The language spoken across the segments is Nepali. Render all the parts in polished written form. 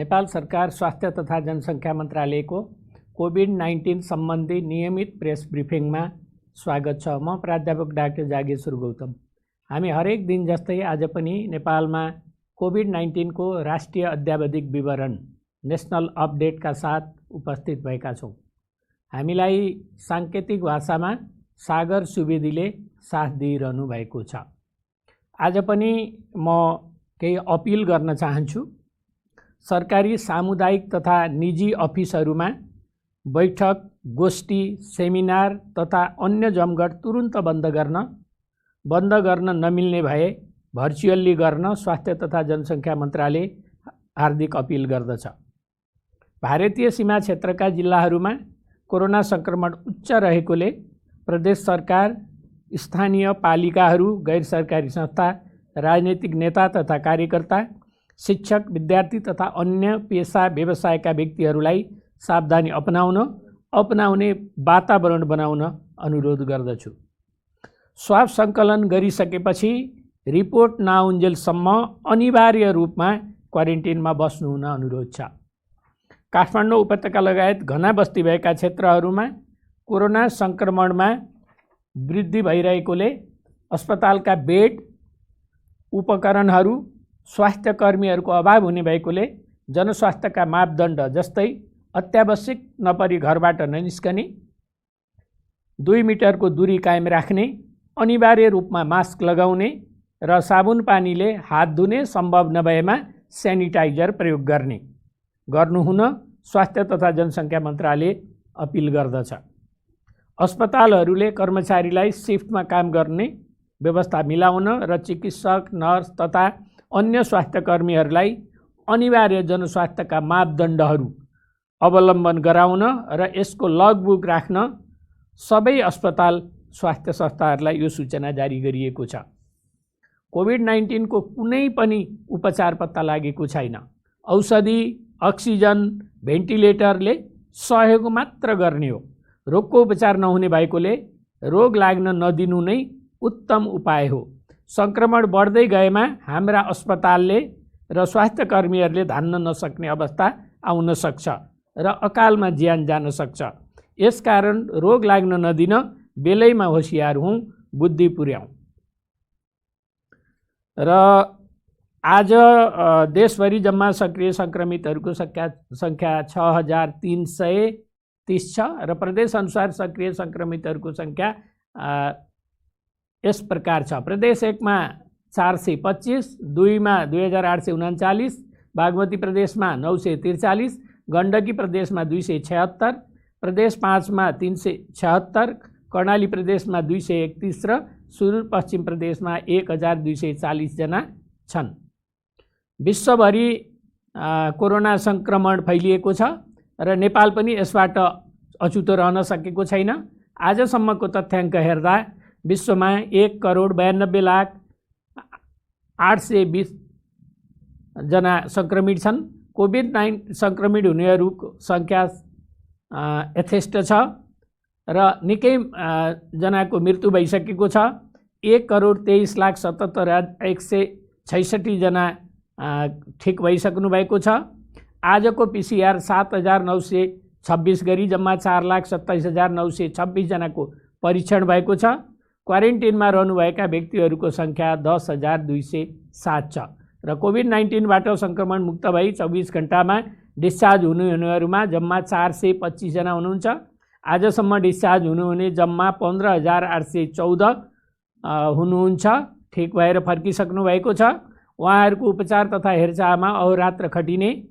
नेपाल सरकार स्वास्थ्य तथा जनसङ्ख्या मन्त्रालयको कोभिड-19 सम्बन्धी नियमित प्रेस ब्रिफिङमा स्वागत छ। म प्राध्यापक डाक्टर जागेश्वर गौतम। हामी हरेक दिन जस्तै आज पनि नेपालमा कोभिड-19 को राष्ट्रिय अद्यावधिक विवरण नेशनल अपडेटका साथ उपस्थित भएका छौँ। हामीलाई साङ्केतिक भाषामा सागर सुवेदीले साथ दिइरहनु भएको छ। आज पनि म केही अपिल गर्न चाहन्छु। सरकारी सामुदायिक तथा निजी अफिसहरूमा बैठक, गोष्ठी, सेमिनार तथा अन्य जमघट तुरुन्त बन्द गर्न नमिल्ने भए भर्चुअली गर्न स्वास्थ्य तथा जनसङ्ख्या मन्त्रालय हार्दिक अपिल गर्दछ। भारतीय सीमा क्षेत्रका जिल्लाहरूमा कोरोना सङ्क्रमण उच्च रहेकोले प्रदेश सरकार, स्थानीय पालिकाहरू, गैर सरकारी संस्था, राजनीतिक नेता तथा कार्यकर्ता, शिक्षक, विद्यार्थी तथा अन्य पेसा व्यवसायका व्यक्तिहरूलाई सावधानी अपनाउने वातावरण बनाउन अनुरोध गर्दछु। स्वाब सङ्कलन गरिसकेपछि रिपोर्ट नआउन्जेलसम्म अनिवार्य रूपमा क्वारेन्टिनमा बस्नु हुन अनुरोध छ। काठमाडौँ उपत्यका लगायत घना बस्ती भएका क्षेत्रहरूमा कोरोना सङ्क्रमणमा वृद्धि भइरहेकोले अस्पतालका बेड, उपकरणहरू, स्वास्थ्य कर्मीहरूको अभाव हुने भएकोले जनस्वास्थ्यका मापदण्ड जस्तै अत्यावश्यक नपरी घरबाट ननिस्कने, 2 मिटरको दूरी कायम राख्ने, अनिवार्य रूपमा मास्क लगाउने र साबुन पानीले हात धुने, सम्भव नभएमा सेनिटाइजर प्रयोग गर्नुहुन स्वास्थ्य तथा जनसङ्ख्या मन्त्रालय अपिल गर्दछ। अस्पतालहरूले कर्मचारीलाई सिफ्टमा काम गर्ने व्यवस्था मिलाउन र चिकित्सक, नर्स तथा अन्य स्वास्थ्य कर्मीहरूलाई अनिवार्य जनस्वास्थ्यका मापदण्डहरू अवलम्बन गराउन र यसको लगबुक राख्न सबै अस्पताल स्वास्थ्य संस्थाहरूलाई यो सूचना जारी गरिएको छ। कोभिड-19 को कुनै पनि उपचार पत्ता लागेको छैन। औषधि, अक्सिजन, भेन्टिलेटरले सहयोग मात्र गर्ने हो। रोगको उपचार नहुने भएकोले रोग लाग्न नदिनु नै उत्तम उपाय हो। सङ्क्रमण बढ्दै गएमा हाम्रा अस्पतालले र स्वास्थ्य कर्मीहरूले धान्न नसक्ने अवस्था आउन सक्छ र अकालमा ज्यान जान सक्छ। यसकारण रोग लाग्न नदिन बेलैमा होसियार हौँ, बुद्धि पुर्याउँ। र आज देशभरि जम्मा सक्रिय सङ्क्रमितहरूको सङ्ख्या 6330 छ र प्रदेशअनुसार सक्रिय सङ्क्रमितहरूको सङ्ख्या यस प्रकार छ। प्रदेश 1 मा 425, 2 मा 2839, बागमती प्रदेशमा 943, गण्डकी प्रदेशमा 276, प्रदेश 5 मा 376, कर्णाली प्रदेशमा 231 र सुदूरपश्चिम प्रदेशमा 1240 जना छन्। विश्वभरि कोरोना सङ्क्रमण फैलिएको छ र नेपाल पनि यसबाट अछुतो रहन सकेको छैन। आजसम्मको तथ्याङ्क हेर्दा विश्वमा 1,92,820 जना सङ्क्रमित छन्। कोभिड-19 सङ्क्रमित हुनेहरूको सङ्ख्या यथेष्ट छ र निकै जनाको मृत्यु भइसकेको छ। 1,23,77,166 जना ठिक भइसक्नु भएको छ। आजको PCR 7,926 गरी जम्मा 4,27,926 जनाको परीक्षण भएको छ। क्वारेन्टिनमा रहनुभएका व्यक्तिहरूको सङ्ख्या 10,207 छ र कोभिड-19बाट सङ्क्रमण मुक्त भई 24 घण्टामा डिस्चार्ज हुनेहरूमा जम्मा 425 जना हुनुहुन्छ। आजसम्म डिस्चार्ज हुनुहुने जम्मा 15,814 हुनुहुन्छ, ठिक भएर फर्किसक्नु भएको छ। उहाँहरूको उपचार तथा हेरचाहमा अहोरात्र खटिने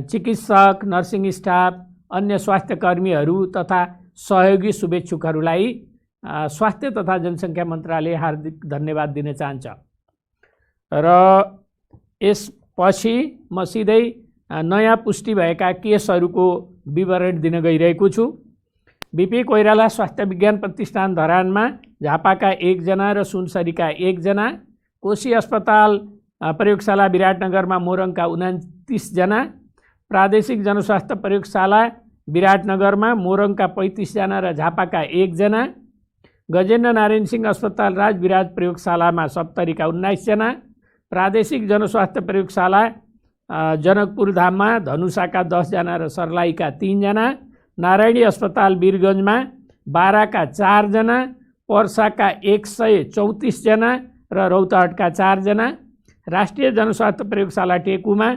चिकित्सक, नर्सिङ स्टाफ, अन्य स्वास्थ्य कर्मीहरू तथा सहयोगी शुभेच्छुकहरूलाई स्वास्थ्य तथा जनसङ्ख्या मन्त्रालय हार्दिक धन्यवाद दिन चाहन्छ। र यसपछि म सिधै नयाँ पुष्टि भएका केसहरूको विवरण दिन गइरहेको छु। बिपी कोइराला स्वास्थ्य विज्ञान प्रतिष्ठान धरानमा झापाका 1 जना र सुनसरीका 1 जना, कोशी अस्पताल प्रयोगशाला विराटनगरमा मोरङका 29 जना, प्रादेशिक जनस्वास्थ्य प्रयोगशाला विराटनगरमा मोरङका 35 जना र झापाका 1 जना, गजेन्द्र नारायण सिंह अस्पताल राजविराज प्रयोगशालामा 70 का 19 जना, प्रादेशिक जनस्वास्थ्य प्रयोगशाला जनकपुर धाममा धनुषाका 10 जना र सर्लाहीका 3 जना, नारायणी अस्पताल वीरगञ्जमा बाराका 4 जना, पर्साका 134 जना र रौतहटका 4 जना, राष्ट्रिय जनस्वास्थ्य प्रयोगशाला टेकुमा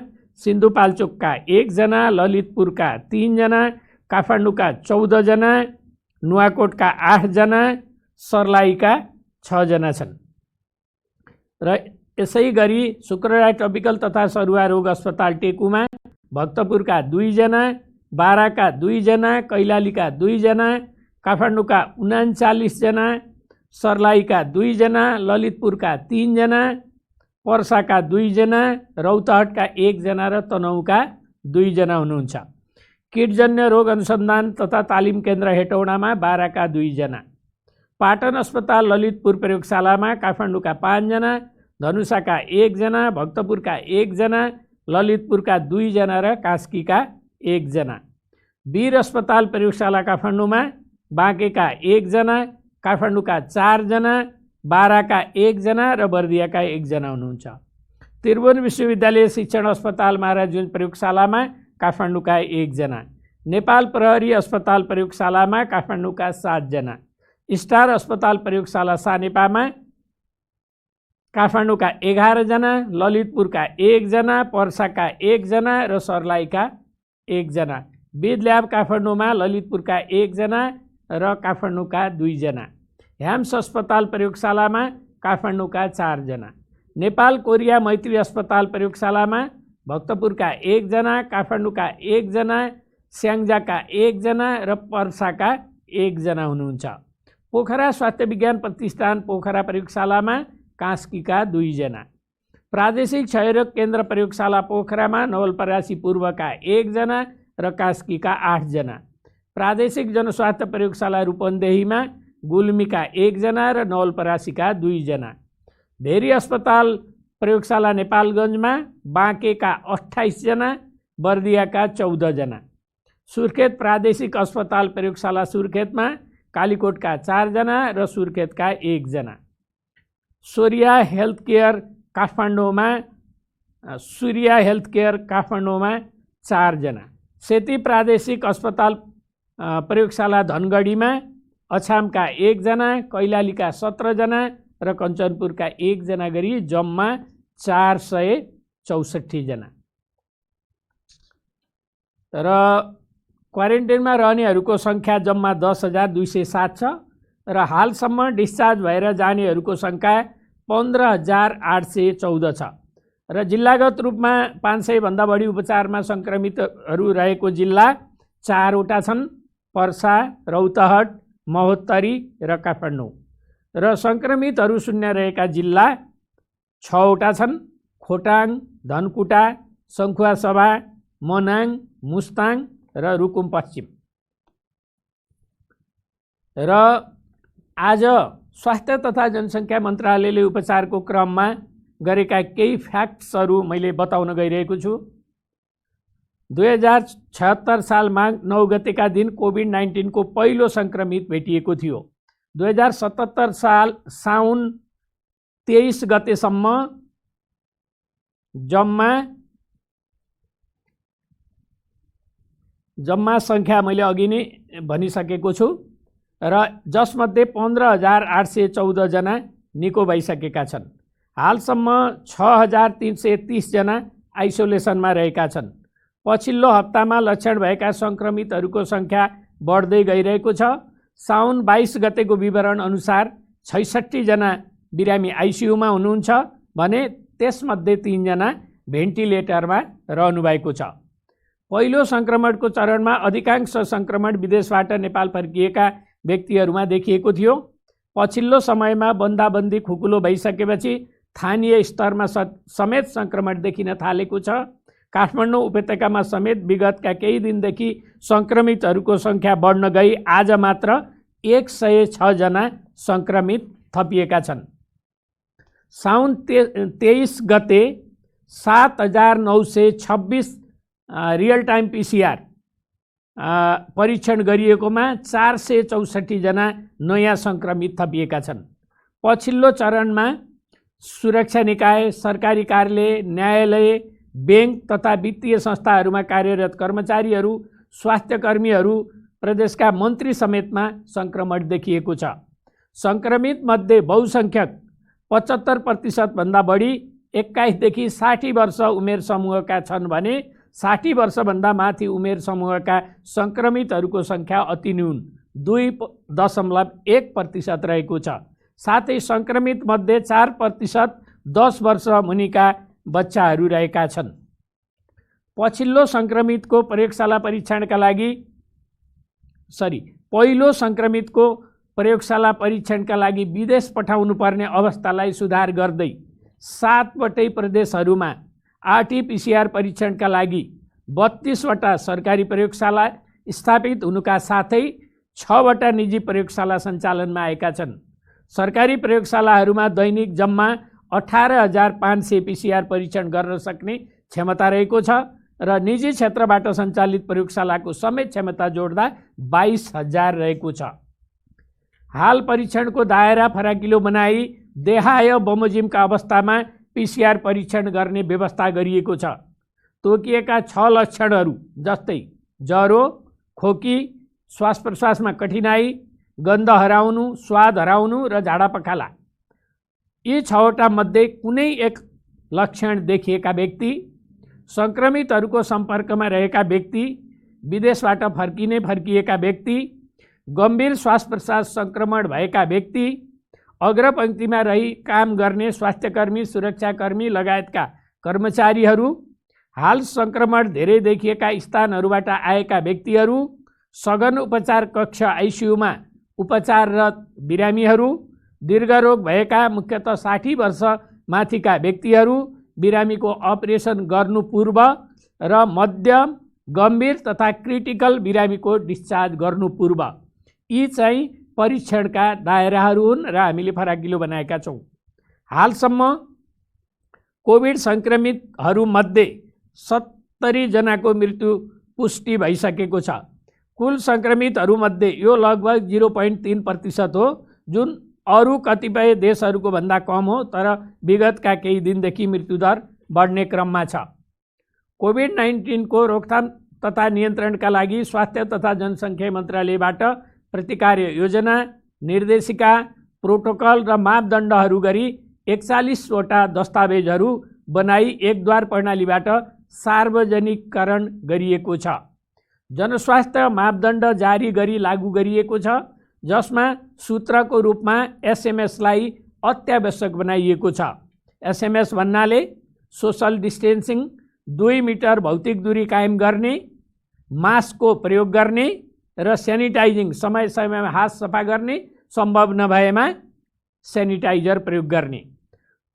सिन्धुपाल्चोकका 1 जना, ललितपुरका 3 जना, काठमाडौँका 14 जना, नुवाकोटका 8 जना, सर्लाहीका 6 जना छन्। र यसै गरी शुक्रराय ट्रपिकल तथा सरुवा रोग अस्पताल टेकुमा भक्तपुरका 2 जना, बाराका 2 जना, कैलालीका 2 जना, काठमाडौँका 39 जना, सर्लाहीका 2 जना, ललितपुरका 3 जना, पर्साका 2 जना, रौतहटका 1 जना र तनहुँका 2 जना हुनुहुन्छ। किटजन्य रोग अनुसन्धान तथा तालिम केन्द्र हेटौडामा बाराका 2 जना, पाटन अस्पताल ललितपुर प्रयोगशालामा काठमाडौँका 5 जना, धनुषाका 1 जना, भक्तपुरका 1 जना, ललितपुरका 2 जना र कास्कीका 1 जना, वीर अस्पताल प्रयोगशाला काठमाडौँमा बाँकेका 1 जना, काठमाडौँका 4 जना, बाराका 1 जना र बर्दियाका 1 जना हुनुहुन्छ। त्रिभुवन विश्वविद्यालय शिक्षण अस्पताल महाराजगञ्ज प्रयोगशालामा काठमाडौँका 1 जना, नेपाल प्रहरी अस्पताल प्रयोगशालामा काठमाडौँका 7 जना, स्टार अस्पताल प्रयोगशाला सानेपामा काठमाडौँका 11 जना, ललितपुरका 1 जना, पर्साका 1 जना र सर्लाहीका 1 जना, विद ल्याब काठमाडौँमा ललितपुरका 1 जना र काठमाडौँका 2 जना, ह्याम्स अस्पताल प्रयोगशालामा काठमाडौँका 4 जना, नेपाल कोरिया मैत्री अस्पताल प्रयोगशालामा भक्तपुरका 1 जना, काठमाडौँका 1 जना, स्याङ्जाका 1 जना र पर्साका 1 जना हुनुहुन्छ। पोखरा स्वास्थ्य विज्ञान प्रतिष्ठान पोखरा प्रयोगशालामा कास्कीका 2 जना, प्रादेशिक क्षयरोग केन्द्र प्रयोगशाला पोखरामा नवलपरासी पूर्वका 1 जना र कास्कीका 8 जना, प्रादेशिक जनस्वास्थ्य प्रयोगशाला रूपन्देहीमा गुल्मीका 1 जना र नवलपरासीका 2 जना, भेरी अस्पताल प्रयोगशाला नेपालगञ्जमा बाँकेका 28 जना, बर्दियाका 14 जना, सुर्खेत प्रादेशिक अस्पताल प्रयोगशाला सुर्खेतमा कालीकोटका 4 जना र सुर्खेतका 1 जना, सूर्या हेल्थ केयर काठमाडौँमा 4 जना, सेती प्रादेशिक अस्पताल प्रयोगशाला धनगढीमा अछामका 1 जना, कैलालीका 17 जना र कञ्चनपुरका 1 जना गरी जम्मा 464 जना। र क्वारेन्टाइनमा रहनेहरूको सङ्ख्या जम्मा 10,207 छ र हालसम्म डिस्चार्ज भएर जानेहरूको सङ्ख्या 15,814 छ र जिल्लागत रूपमा 500 भन्दा बढी उपचारमा सङ्क्रमितहरू रहेको जिल्ला 4 वटा छन्, पर्सा, रौतहट, महोत्तरी र काठमाडौँ, र सङ्क्रमितहरू शून्य रहेका जिल्ला 6 वटा छन्, खोटाङ, धनकुटा, सङ्खुवासभा, मनाङ, मुस्ताङ र रुकुम पश्चिम। र आज स्वास्थ्य तथा जनसङ्ख्या मन्त्रालयले उपचारको क्रममा गरेका केही फ्याक्ट्सहरू मैले बताउन गइरहेको छु। 2076 साल माघ 9 गतेका दिन कोभिड-19 को पहिलो सङ्क्रमित भेटिएको थियो। 2077 साल साउन 23 गतेसम्म जम्मा सङ्ख्या मैले अघि नै भनिसकेको छु र जसमध्ये 15,814 जना निको भइसकेका छन्। हालसम्म 6,330 जना आइसोलेसनमा रहेका छन्। पछिल्लो हप्तामा लक्षण भएका सङ्क्रमितहरूको सङ्ख्या बढ्दै गइरहेको छ। साउन 22 गतेको विवरण अनुसार 66 जना बिरामी आइसियुमा हुनुहुन्छ भने त्यसमध्ये 3 जना भेन्टिलेटरमा रहनुभएको छ। पहिलो सङ्क्रमणको चरणमा अधिकांश सङ्क्रमण विदेशबाट नेपाल फर्किएका व्यक्तिहरूमा देखिएको थियो। पछिल्लो समयमा बन्दाबन्दी खुकुलो भइसकेपछि स्थानीय स्तरमा समेत सङ्क्रमण देखिन थालेको छ। काठमाडौँ उपत्यकामा समेत विगतका केही दिनदेखि सङ्क्रमितहरूको सङ्ख्या बढ्न गई आज मात्र 106 जना सङ्क्रमित थपिएका छन्। साउन 23 गते 7,926 रियल टाइम पिसिआर परीक्षण गरिएकोमा 464 जना नयाँ सङ्क्रमित थपिएका छन्। पछिल्लो चरणमा सुरक्षा निकाय, सरकारी कार्यालय, न्यायालय, बैंक तथा वित्तीय संस्थाहरूमा कार्यरत कर्मचारीहरू, स्वास्थ्यकर्मीहरू, प्रदेशका मन्त्री समेतमा सङ्क्रमण देखिएको छ। सङ्क्रमित मध्ये बहुसङ्ख्यक 75% भन्दा बढी 21 देखि 60 वर्ष उमेर समूहका छन् भने 60 वर्षभन्दा माथि उमेर समूहका सङ्क्रमितहरूको सङ्ख्या अति न्यून 2.1% रहेको छ। साथै सङ्क्रमित मध्ये 4% 10 वर्ष मुनिका बच्चाहरू रहेका छन्। पहिलो सङ्क्रमितको प्रयोगशाला परीक्षणका लागि विदेश पठाउनु पर्ने अवस्थालाई सुधार गर्दै 7वटै प्रदेशहरूमा आरटी-पीसीआर परीक्षणका लागि 32वटा सरकारी प्रयोगशाला स्थापित हुनुका साथै 6वटा निजी प्रयोगशाला सञ्चालनमा आएका छन्। सरकारी प्रयोगशालाहरूमा दैनिक जम्मा 18,500 पीसीआर परीक्षण गर्न सक्ने क्षमता रहेको छ र निजी क्षेत्रबाट सञ्चालित प्रयोगशालाको समेत क्षमता जोड्दा 22,000 रहेको छ। हाल परीक्षणको दायरा फराकिलो बनाई देहाय बमोजिमका अवस्थामा पीसीआर परीक्षण गर्ने व्यवस्था गरिएको छ। तोकिएका 6 लक्षणहरू जस्तै ज्वरो, खोकी, श्वास प्रश्वासमा कठिनाई, गन्ध हराउनु, स्वाद हराउनु र झाडापखाला, यी 6वटा मध्ये कुनै एक लक्षण देखिएका व्यक्ति, सङ्क्रमितहरूको सम्पर्कमा रहेका व्यक्ति, विदेशबाट फर्किएका व्यक्ति, गम्भीर श्वास प्रश्वास सङ्क्रमण भएका व्यक्ति, अग्रपङ्क्तिमा रही काम गर्ने स्वास्थ्यकर्मी, सुरक्षाकर्मी लगायतका कर्मचारीहरू, हाल सङ्क्रमण धेरै देखिएका स्थानहरूबाट आएका व्यक्तिहरू, सघन उपचार कक्ष आइसियुमा उपचाररत बिरामीहरू, दीर्घरोग भएका मुख्यतः 60 वर्ष माथिका व्यक्तिहरू, बिरामीको अपरेसन गर्नु पूर्व र मध्यम, गम्भीर तथा क्रिटिकल बिरामीको डिस्चार्ज गर्नु पूर्व, यी चाहिँ परीक्षणका दायराहरू हुन् र हामीले फराकिलो बनाएका छौँ। हालसम्म कोभिड सङ्क्रमितहरूमध्ये 70 जनाको मृत्यु पुष्टि भइसकेको छ। कुल सङ्क्रमितहरूमध्ये यो लगभग 0.3% हो, जुन अरू कतिपय देशहरूको भन्दा कम हो, तर विगतका केही दिनदेखि मृत्युदर बढ्ने क्रममा छ। कोभिड-19 को रोकथाम तथा नियन्त्रणका लागि स्वास्थ्य तथा जनसङ्ख्या मन्त्रालयबाट प्रतिकार्य योजना, निर्देशिका, प्रोटोकल र मापदण्डहरू गरी 41वटा दस्तावेजहरू बनाई एकद्वार प्रणालीबाट सार्वजनिकरण गरिएको छ। जनस्वास्थ्य मापदण्ड जारी गरी लागू गरिएको छ, जसमा सूत्रको रूपमा एसएमएसलाई अत्यावश्यक बनाइएको छ। एसएमएस भन्नाले सोशल डिस्टेन्सिङ, 2 मिटर भौतिक दूरी कायम गर्ने, मास्कको प्रयोग गर्ने र सेनिटाइजिङ, समय समयमा हात सफा गर्ने, सम्भव नभएमा सेनिटाइजर प्रयोग गर्ने।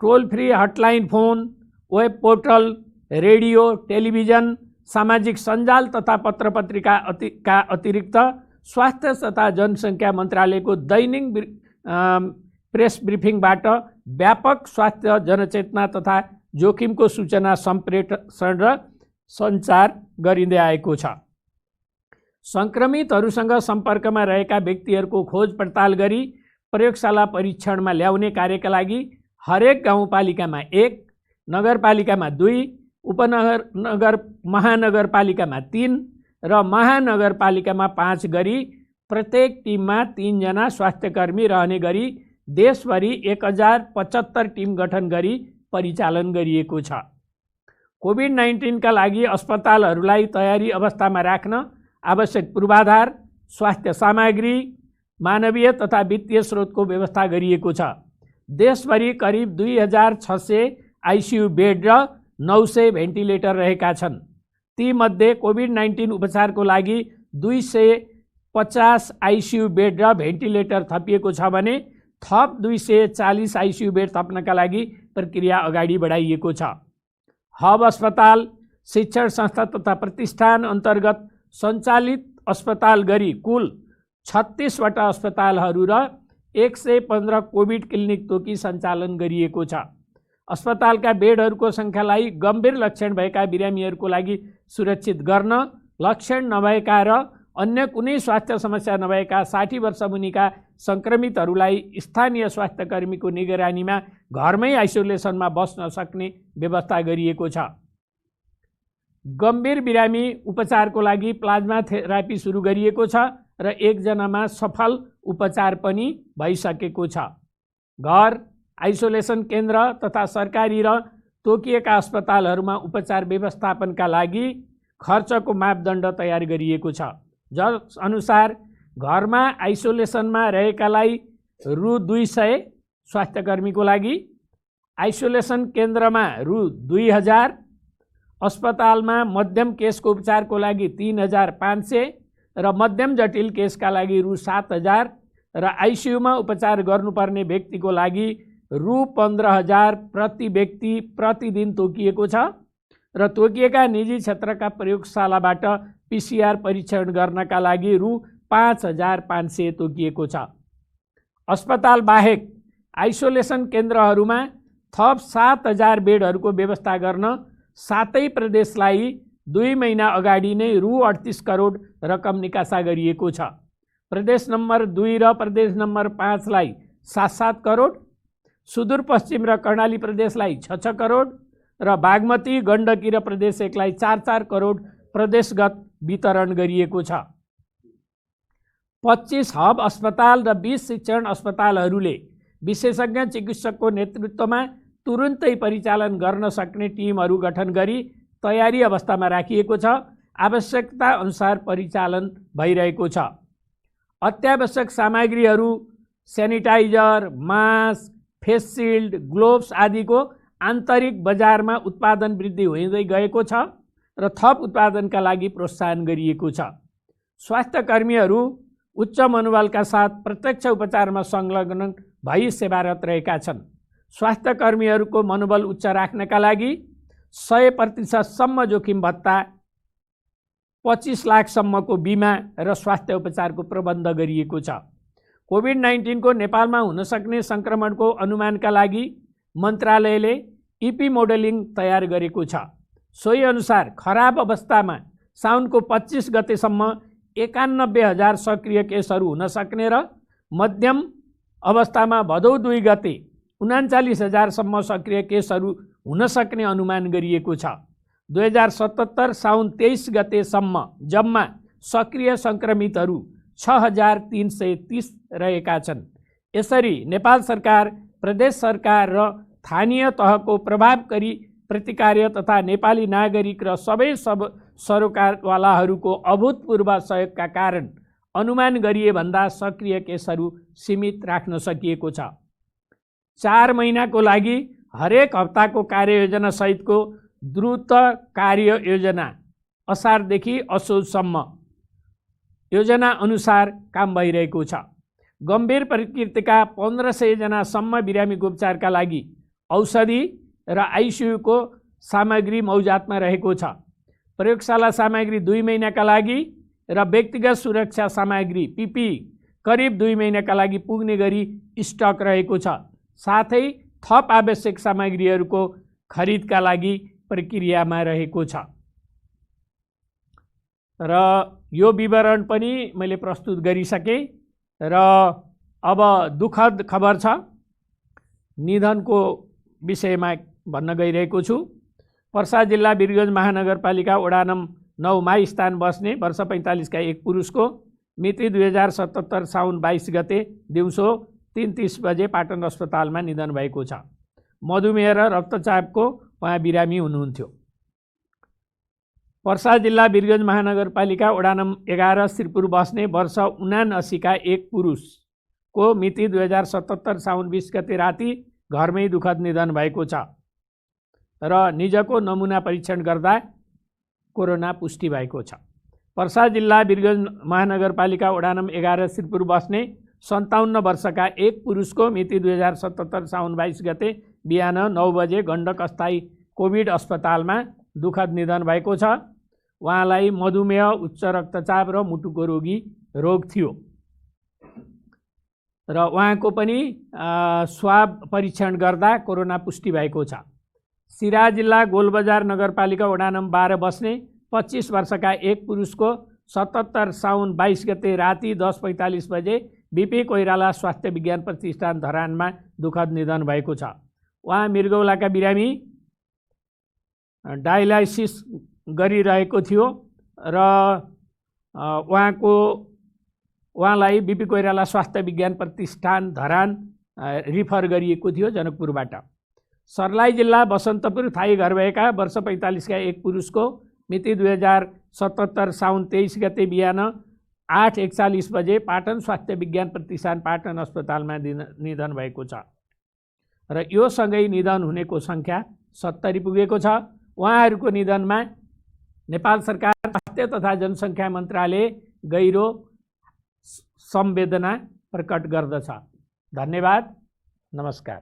Toll free hotline phone, web portal, radio, television, सामाजिक सञ्जाल तथा पत्रपत्रिका अतिरिक्त स्वास्थ्य तथा जनसङ्ख्या मन्त्रालयको दैनिक प्रेस ब्रिफिङबाट व्यापक स्वास्थ्य जनचेतना तथा जोखिमको सूचना सम्प्रेषण र सञ्चार गरिँदै आएको छ। सङ्क्रमितहरूसँग सम्पर्कमा रहेका व्यक्तिहरूको खोज पडताल गरी प्रयोगशाला परीक्षणमा ल्याउने कार्यका लागि हरेक गाउँपालिकामा 1, नगरपालिकामा 2, महानगरपालिकामा 3 र महानगरपालिकामा 5 गरी प्रत्येक टिममा 3 जना स्वास्थ्यकर्मी रहने गरी देशभरि 1075 टिम गठन गरी परिचालन गरिएको छ। कोभिड-19 का लागि अस्पतालहरूलाई तयारी अवस्थामा राख्न आवश्यक पूर्वाधार, स्वास्थ्य सामग्री, मानवीय तथा वित्तीय स्रोतको व्यवस्था गरिएको छ। देशभरि करिब 2600 आइसियु बेड र 900 भेन्टिलेटर रहेका छन्। तीमध्ये कोभिड-19 उपचारको लागि 250 आइसियु बेड र भेन्टिलेटर थपिएको छ भने थप 240 आइसियु बेड थप्नका लागि प्रक्रिया अगाडि बढाइएको छ। हब अस्पताल, शिक्षण संस्था तथा प्रतिष्ठान अन्तर्गत सञ्चालित अस्पताल गरी कुल 36वटा अस्पतालहरू र 115 कोभिड क्लिनिक तोकी सञ्चालन गरिएको छ। अस्पतालका बेडहरूको सङ्ख्यालाई गम्भीर लक्षण भएका बिरामीहरूको लागि सुरक्षित गर्न, लक्षण नभएका र अन्य कुनै स्वास्थ्य समस्या नभएका 60 वर्ष मुनिका सङ्क्रमितहरूलाई स्थानीय स्वास्थ्यकर्मीको निगरानीमा घरमै आइसोलेसनमा बस्न सक्ने व्यवस्था गरिएको छ। गम्भीर बिरामी उपचारको लागि प्लाज्मा थेरापी सुरु गरिएको छ र 1 जनामा सफल उपचार पनि भइसकेको छ। घर, आइसोलेसन केन्द्र तथा सरकारी र तोकिएका अस्पतालहरूमा उपचार व्यवस्थापनका लागि खर्चको मापदण्ड तयार गरिएको छ, जस अनुसार घरमा आइसोलेसनमा रहेकालाई रु 200 स्वास्थ्यकर्मीको लागि, आइसोलेसन केन्द्रमा रु 2000, अस्पतालमा मध्यम केसको उपचारको लागि 3500 र मध्यम जटिल केसका लागि रु 7000 र आइसियुमा उपचार गर्नुपर्ने व्यक्तिको लागि रु 15000 प्रति व्यक्ति प्रतिदिन तोकिएको छ र तोकिएका निजी क्षेत्रका प्रयोगशालाबाट PCR परीक्षण गर्नका लागि रु 5500 तोकिएको छ। अस्पताल बाहेक आइसोलेसन केन्द्रहरूमा थप 7000 बेडहरूको व्यवस्था गर्न सातै प्रदेशलाई 2 महिना अगाडि नै रु 38 करोड रकम निकासा गरिएको छ। प्रदेश नम्बर 2 र प्रदेश नम्बर 5 लाई 7-7 करोड, सुदूरपश्चिम र कर्णाली प्रदेशलाई 6-6 करोड र बागमती, गण्डकी र प्रदेश 1 लाई 4-4 करोड प्रदेशगत वितरण गरिएको छ। 25 हब अस्पताल र 20 शिक्षण अस्पतालहरूले विशेषज्ञ चिकित्सकको नेतृत्वमा तुरुन्तै परिचालन गर्न सक्ने टिमहरू गठन गरी तयारी अवस्थामा राखिएको छ। आवश्यकता अनुसार परिचालन भइरहेको छ। अत्यावश्यक सामग्रीहरू sanitiser, mask, face shield, gloves आदिको आन्तरिक बजारमा उत्पादन वृद्धि हुँदै गएको छ र थप उत्पादनका लागि प्रोत्साहन गरिएको छ। स्वास्थ्यकर्मीहरू उच्च मनोबलका साथ प्रत्यक्ष उपचारमा संलग्न भई सेवारत रहेका छन्। स्वास्थ्यकर्मीहरूको मनोबल उच्च राख्नका लागि 100% सम्म जोखिम भत्ता, 25 लाखसम्मको बिमा र स्वास्थ्य उपचारको प्रबन्ध गरिएको छ। कोभिड-19 को नेपालमा हुन सक्ने संक्रमणको अनुमानका लागि मन्त्रालयले इपी मोडेलिङ तयार गरेको छ। सोही अनुसार खराब अवस्थामा साउनको 25 गतेसम्म 91000 सक्रिय केसहरू हुन सक्ने र मध्यम अवस्थामा भदौ 2 गते 39000 सम्म सक्रिय केसहरू हुन सक्ने अनुमान गरिएको छ। 2077 साउन 23 गतेसम्म जम्मा सक्रिय संक्रमितहरू 6330 रहेका छन्। यसरी नेपाल सरकार, प्रदेश सरकार र स्थानीय तहको प्रभावकारी प्रतिकार्य तथा नेपाली नागरिक र सबै सरोकारवालाहरूको अभूतपूर्व सहयोगका कारण अनुमान गरिए भन्दा सक्रिय केसहरू सीमित राख्न सकिएको छ। 4 महिनाको लागि हरेक हप्ताको कार्ययोजना सहितको द्रुत कार्ययोजना असारदेखि असोजसम्म योजना अनुसार काम भइरहेको छ। गम्भीर प्रकृतिका 1500 जनासम्म बिरामीको उपचारका लागि औषधि र आइसियुको सामग्री मौजातमा रहेको छ। प्रयोगशाला सामग्री 2 महिनाका लागि र व्यक्तिगत सुरक्षा सामग्री PPE करिब 2 महिनाका लागि पुग्ने गरी स्टक रहेको छ। साथै थप आवश्यक सामग्रीहरूको खरिदका लागि प्रक्रियामा रहेको छ। र यो विवरण पनि मैले प्रस्तुत गरिसकेँ र अब दुःखद खबर छ, निधनको विषयमा भन्न गइरहेको छु। पर्सा जिल्ला वीरगञ्ज महानगरपालिका वडा नम्बर 9 मा स्थान बस्ने वर्ष 45 का एक पुरुषको मिति 2077 साउन 22 गते दिउँसो 3:30 बजे पाटन अस्पतालमा निधन भएको छ। मधुमेह र रक्तचापको उहाँ बिरामी हुनुहुन्थ्यो। पर्सा जिल्ला वीरगञ्ज महानगरपालिका वडा नम्बर 11 श्रीपुर बस्ने वर्ष 79 का एक पुरुषको मिति 2077 साउन 20 गते राति घरमै दुःखद निधन भएको छ र निजको नमुना परीक्षण गर्दा कोरोना पुष्टि भएको छ। पर्सा जिल्ला वीरगञ्ज महानगरपालिका वडा नम्बर 11 श्रीपुर बस्ने 57 वर्षका एक पुरुषको मिति 2077 साउन 22 गते बिहान 9 बजे गण्डक अस्थायी कोभिड अस्पतालमा दुःखद निधन भएको छ। उहाँलाई मधुमेह, उच्च रक्तचाप र मुटुको रोग थियो र उहाँको पनि स्वाब परीक्षण गर्दा कोरोना पुष्टि भएको छ। सिरा जिल्ला गोलबजार नगरपालिका वडा नम्बर 12 बस्ने 25 वर्षका एक पुरुषको 77 साउन 22 गते राति 10:45 बजे बीपी कोइराला स्वास्थ्य विज्ञान प्रतिष्ठान धरानमा दुःखद निधन भएको छ। उहाँ मृगौलाका बिरामी, डायलाइसिस गरिरहेको थियो र उहाँलाई बिपी कोइराला स्वास्थ्य विज्ञान प्रतिष्ठान धरान रिफर गरिएको थियो जनकपुरबाट। सर्लाही जिल्ला बसन्तपुर थाई घर भएका वर्ष 45 का एक पुरुषको मिति 2077 साउन 23 गते बिहान 8:41 बजे पाटन स्वास्थ्य विज्ञान प्रतिष्ठान पाटन अस्पतालमा निधन भएको छ र यो सँगै निधन हुनेको सङ्ख्या 70 पुगेको छ। उहाँहरूको निधनमा नेपाल सरकार स्वास्थ्य तथा जनसङ्ख्या मन्त्रालय गहिरो संवेदना प्रकट गर्दछ। धन्यवाद, नमस्कार।